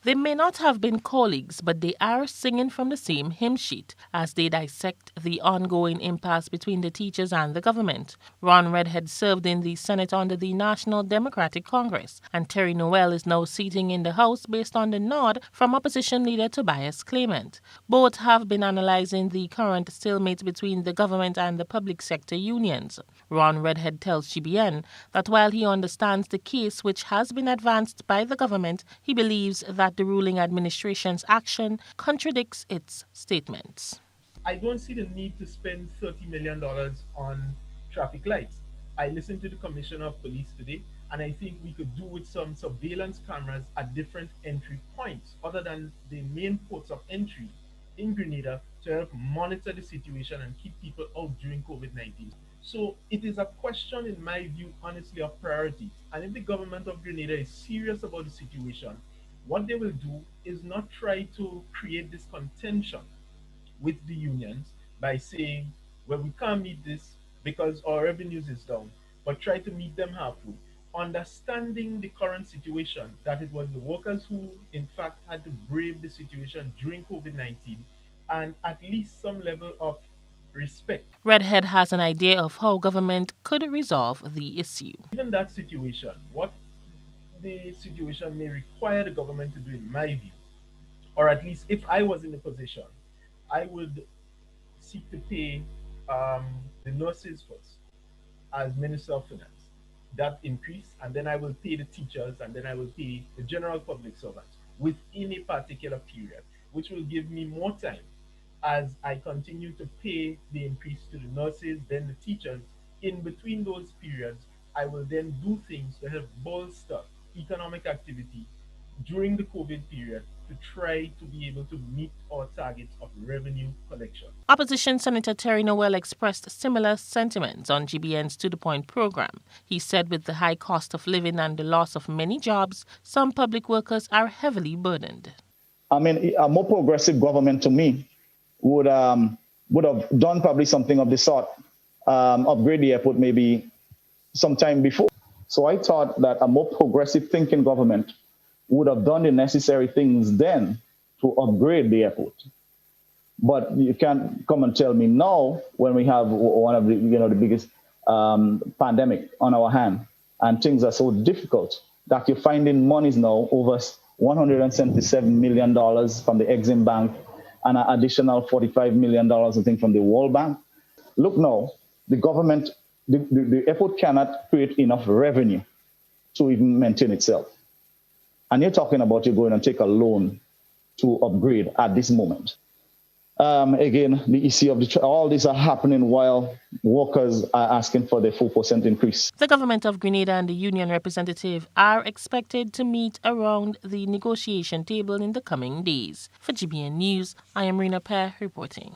They may not have been colleagues, but they are singing from the same hymn sheet as they dissect the ongoing impasse between the teachers and the government. Ron Redhead served in the Senate under the National Democratic Congress, and Terry Noel is now seating in the House based on the nod from opposition leader Tobias Clement. Both have been analyzing the current stalemate between the government and the public sector unions. Ron Redhead tells GBN that while he understands the case which has been advanced by the government, he believes that the ruling administration's action contradicts its statements. I don't see the need to spend $30 million on traffic lights. I listened to the Commissioner of Police today, and I think we could do with some surveillance cameras at different entry points other than the main ports of entry in Grenada to help monitor the situation and keep people out during COVID-19. So it is a question, in my view, honestly, of priorities. And if the government of Grenada is serious about the situation, what they will do is not try to create this contention with the unions by saying, well, we can't meet this because our revenues is down, but try to meet them halfway. Understanding the current situation, that it was the workers who, in fact, had to brave the situation during COVID 19, and at least some level of respect. Redhead has an idea of how government could resolve the issue. Given that situation, what the situation may require the government to do, in my view, or at least if I was in the position, I would seek to pay um, the nurses first as Minister of Finance. That increase, and then I will pay the teachers, and then I will pay the general public servants within a particular period, which will give me more time as I continue to pay the increase to the nurses, then the teachers. In between those periods, I will then do things to help bolster economic activity during the COVID period to try to be able to meet our targets of revenue collection. Opposition Senator Terry Noel expressed similar sentiments on GBN's To The Point program. He said with the high cost of living and the loss of many jobs, some public workers are heavily burdened. I mean, a more progressive government to me would have done probably something of the sort, upgrade the airport maybe sometime before. So I thought that a more progressive thinking government would have done the necessary things then to upgrade the airport. But you can't come and tell me now when we have one of the biggest pandemic on our hand and things are so difficult that you're finding monies now over $177 million from the Exim Bank and an additional $45 million, I think, from the World Bank. Look now, the government, the airport cannot create enough revenue to even maintain itself. And you're talking about you're going to take a loan to upgrade at this moment. Again, the issue of all these are happening while workers are asking for the 4% increase. The government of Grenada and the union representative are expected to meet around the negotiation table in the coming days. For GBN News, I am Rena Pear reporting.